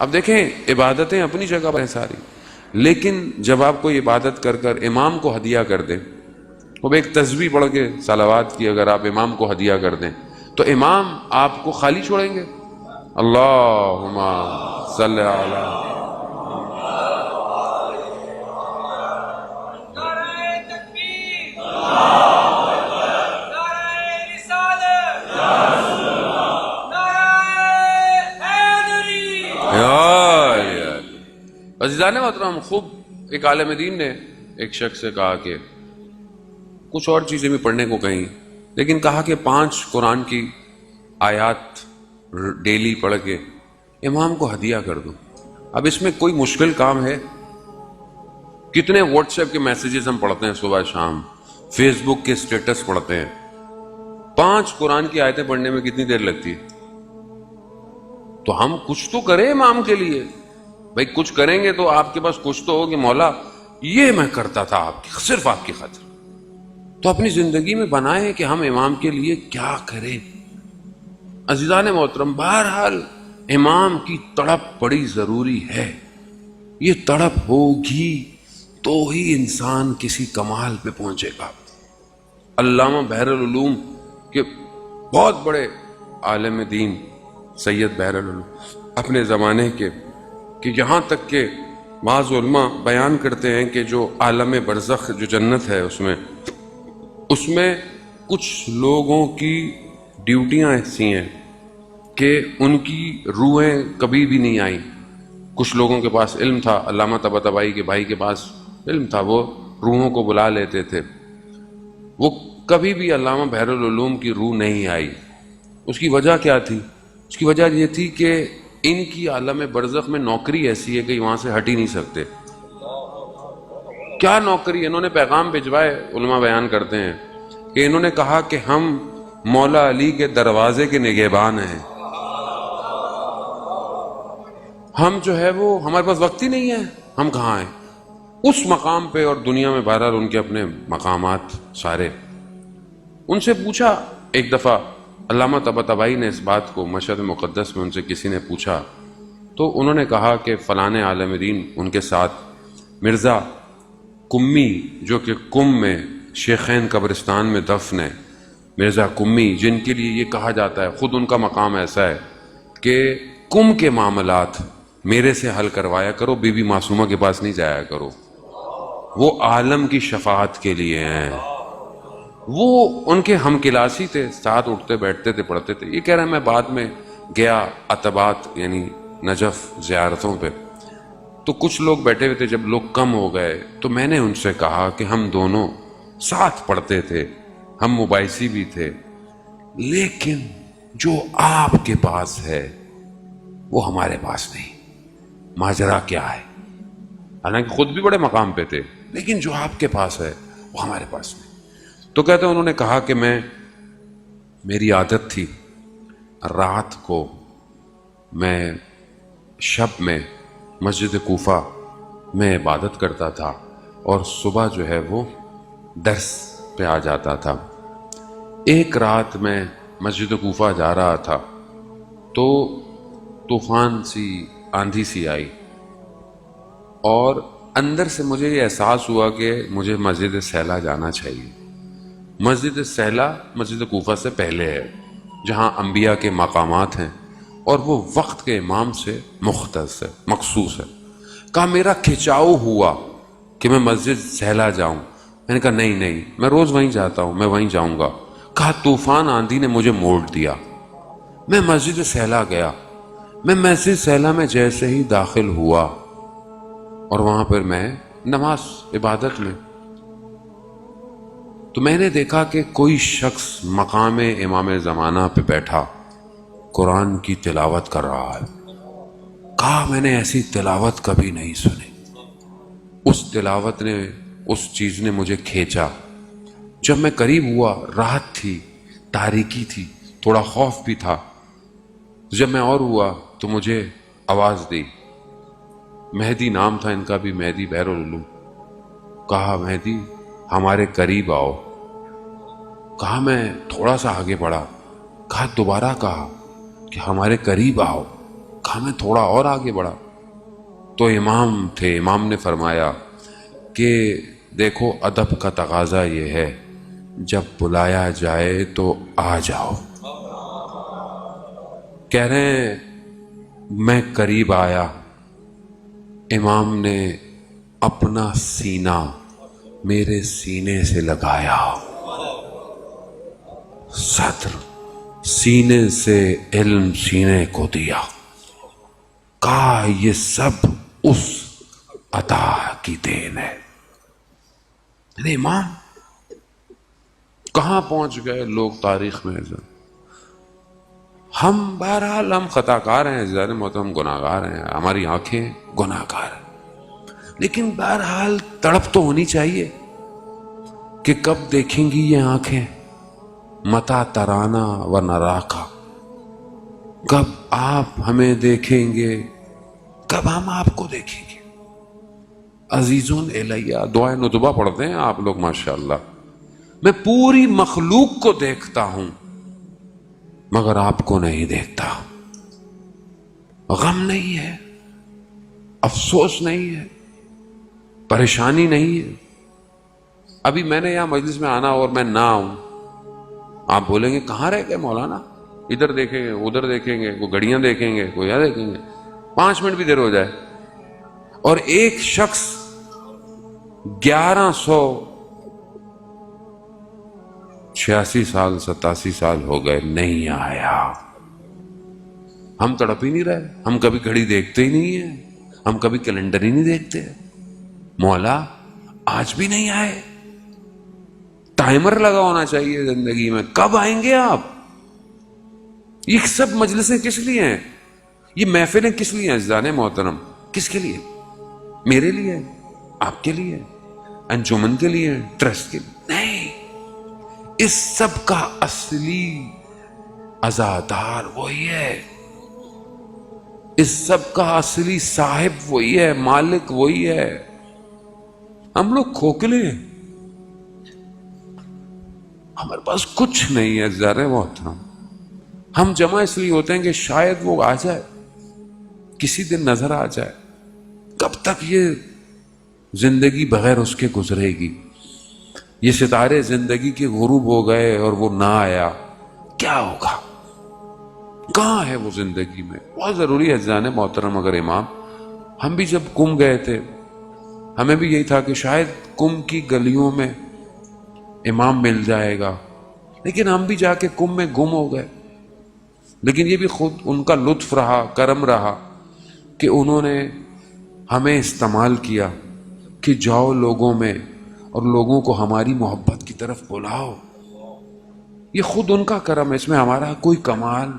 اب دیکھیں عبادتیں اپنی جگہ پر ہیں ساری، لیکن جب آپ کوئی عبادت کر کر امام کو ہدیہ کر دیں، وہ ایک تسبیح پڑھ کے صلوات کی اگر آپ امام کو ہدیہ کر دیں تو امام آپ کو خالی چھوڑیں گے؟ اللہم صلی علی عزیزان محترم. خوب ایک عالم دین نے ایک شخص سے کہا کہ کچھ اور چیزیں بھی پڑھنے کو کہیں، لیکن کہا کہ 5 قرآن کی آیات ڈیلی پڑھ کے امام کو ہدیہ کر دو. اب اس میں کوئی مشکل کام ہے؟ کتنے واٹس ایپ کے میسیجز ہم پڑھتے ہیں صبح شام، فیس بک کے سٹیٹس پڑھتے ہیں. 5 قرآن کی آیتیں پڑھنے میں کتنی دیر لگتی ہے؟ تو ہم کچھ تو کریں امام کے لیے. بھائی کچھ کریں گے تو آپ کے پاس کچھ تو ہو کہ مولا یہ میں کرتا تھا آپ کی صرف آپ کی خاطر. تو اپنی زندگی میں بنائیں کہ ہم امام کے لیے کیا کریں. عزیزان محترم، بہرحال امام کی تڑپ بڑی ضروری ہے. یہ تڑپ ہوگی تو ہی انسان کسی کمال پہ پہنچے گا. علامہ بحر العلوم کے بہت بڑے عالم دین سید بحر العلوم اپنے زمانے کے، کہ یہاں تک کہ بعض علماء بیان کرتے ہیں کہ جو عالم برزخ جو جنت ہے اس میں کچھ لوگوں کی ڈیوٹیاں ایسی ہیں کہ ان کی روحیں کبھی بھی نہیں آئیں. کچھ لوگوں کے پاس علم تھا، علامہ طباطبائی کے بھائی کے پاس علم تھا، وہ روحوں کو بلا لیتے تھے. وہ کبھی بھی علامہ بحر العلوم کی روح نہیں آئی. اس کی وجہ کیا تھی؟ اس کی وجہ یہ تھی کہ ان کی عالم برزخ میں نوکری ایسی ہے کہ وہاں سے ہٹ ہی نہیں سکتے. کیا نوکری؟ انہوں نے پیغام بھجوائے. علماء بیان کرتے ہیں کہ انہوں نے کہا کہ ہم مولا علی کے دروازے کے نگہبان ہیں. ہم جو ہے وہ ہمارے پاس وقت ہی نہیں ہے، ہم کہاں ہیں اس مقام پہ. اور دنیا میں بہرحال ان کے اپنے مقامات سارے. ان سے پوچھا ایک دفعہ، علامہ طباطبائی نے اس بات کو مشہد مقدس میں ان سے کسی نے پوچھا تو انہوں نے کہا کہ فلاں عالم دین ان کے ساتھ مرزا کمی، جو کہ کم میں شیخین قبرستان میں دفن ہے، مرزا کمی، جن کے لیے یہ کہا جاتا ہے، خود ان کا مقام ایسا ہے کہ کم کے معاملات میرے سے حل کروایا کرو، بی بی معصومہ کے پاس نہیں جایا کرو. وہ عالم کی شفاعت کے لیے ہیں. وہ ان کے ہم کلاسی تھے، ساتھ اٹھتے بیٹھتے تھے، پڑھتے تھے. یہ کہہ رہے ہیں میں بعد میں گیا عتبات یعنی نجف زیارتوں پہ، تو کچھ لوگ بیٹھے ہوئے تھے. جب لوگ کم ہو گئے تو میں نے ان سے کہا کہ ہم دونوں ساتھ پڑھتے تھے، ہم مباحثی بھی تھے، لیکن جو آپ کے پاس ہے وہ ہمارے پاس نہیں. ماجرا کیا ہے؟ حالانکہ خود بھی بڑے مقام پہ تھے، لیکن جو آپ کے پاس ہے وہ ہمارے پاس نہیں. تو کہتے ہیں انہوں نے کہا کہ میری عادت تھی رات کو میں شب میں مسجد کوفہ میں عبادت کرتا تھا اور صبح جو ہے وہ درس پہ آ جاتا تھا. ایک رات میں مسجد کوفہ جا رہا تھا تو طوفان سی آندھی سی آئی اور اندر سے مجھے یہ احساس ہوا کہ مجھے مسجد سہلا جانا چاہیے. مسجد سہلا مسجد کوفہ سے پہلے ہے، جہاں انبیاء کے مقامات ہیں اور وہ وقت کے امام سے مختص ہے، مخصوص ہے. کہا میرا کھچاؤ ہوا کہ میں مسجد سہلا جاؤں. میں نے کہا نہیں میں روز وہیں جاتا ہوں، میں وہیں جاؤں گا. کہا طوفان آندھی نے مجھے موڑ دیا. میں مسجد سہلا گیا. میں مسجد سہلا میں جیسے ہی داخل ہوا اور وہاں پر میں نماز عبادت میں، تو میں نے دیکھا کہ کوئی شخص مقام امام زمانہ پہ بیٹھا قرآن کی تلاوت کر رہا ہے. کہا میں نے ایسی تلاوت کبھی نہیں سنی. اس تلاوت نے، اس چیز نے مجھے کھینچا. جب میں قریب ہوا، رات تھی، تاریکی تھی، تھوڑا خوف بھی تھا. جب میں اور ہوا تو مجھے آواز دی. مہدی نام تھا ان کا بھی، مہدی بحر العلوم. کہا مہدی ہمارے قریب آؤ. کہا میں تھوڑا سا آگے بڑھا. کہا دوبارہ کہا کہ ہمارے قریب آؤ. کہا میں تھوڑا اور آگے بڑھا تو امام تھے. امام نے فرمایا کہ دیکھو ادب کا تقاضا یہ ہے جب بلایا جائے تو آ جاؤ. کہہ رہے ہیں میں قریب آیا, امام نے اپنا سینہ میرے سینے سے لگایا, صدر سینے سے علم سینے کو دیا, کہا یہ سب اس عطا کی دین ہے. ارے امام کہاں پہنچ گئے لوگ تاریخ میں. ہم بہرحال ہم خطا کار ہیں عزیزان محترم, گناہ گار ہیں, ہماری آنکھیں گناہ گار ہیں, لیکن بہرحال تڑپ تو ہونی چاہیے کہ کب دیکھیں گی یہ آنکھیں متا ترانا و نراکا, کب آپ ہمیں دیکھیں گے, کب ہم آپ کو دیکھیں گے. عزیزون الیہ دعائے ندبہ پڑھتے ہیں آپ لوگ ماشاءاللہ. میں پوری مخلوق کو دیکھتا ہوں مگر آپ کو نہیں دیکھتا. غم نہیں ہے, افسوس نہیں ہے, پریشانی نہیں ہے. ابھی میں نے یہاں مجلس میں آنا اور میں نہ آؤں, آپ بولیں گے کہاں رہ گئے مولانا, ادھر دیکھیں گے ادھر دیکھیں گے, کوئی گھڑیاں دیکھیں گے, کوئی یہاں دیکھیں گے, 5 منٹ بھی دیر ہو جائے اور ایک شخص 1186 سال 87 سال ہو گئے نہیں آیا. ہم تڑپ ہی نہیں رہے, ہم کبھی گھڑی دیکھتے ہی نہیں ہیں, ہم کبھی کیلنڈر ہی نہیں دیکھتے. مولا آج بھی نہیں آئے. ٹائمر لگا ہونا چاہیے زندگی میں, کب آئیں گے آپ. یہ سب مجلسیں کس لیے ہیں, یہ محفلیں کس لیے ہیں عزیزان محترم, کس کے لیے؟ میرے لیے, آپ کے لیے, انجمن کے لیے, ٹرسٹ کے لیے نہیں. اس سب کا اصلی عزادار وہی ہے, اس سب کا اصلی صاحب وہی ہے, مالک وہی ہے. ہم لوگ کھوکھلے ہیں, ہمارے پاس کچھ نہیں ہے عزیزان محترم. ہم جمع اس لیے ہوتے ہیں کہ شاید وہ آ جائے, کسی دن نظر آ جائے. کب تک یہ زندگی بغیر اس کے گزرے گی؟ یہ ستارے زندگی کے غروب ہو گئے اور وہ نہ آیا, کیا ہوگا؟ کہاں ہے وہ زندگی میں؟ بہت ضروری ہے عزیزان محترم. اگر امام, ہم بھی جب کم گئے تھے ہمیں بھی یہی تھا کہ شاید کم کی گلیوں میں امام مل جائے گا, لیکن ہم بھی جا کے کم میں گم ہو گئے. لیکن یہ بھی خود ان کا لطف رہا, کرم رہا کہ انہوں نے ہمیں استعمال کیا کہ جاؤ لوگوں میں اور لوگوں کو ہماری محبت کی طرف بلاؤ. یہ خود ان کا کرم ہے, اس میں ہمارا کوئی کمال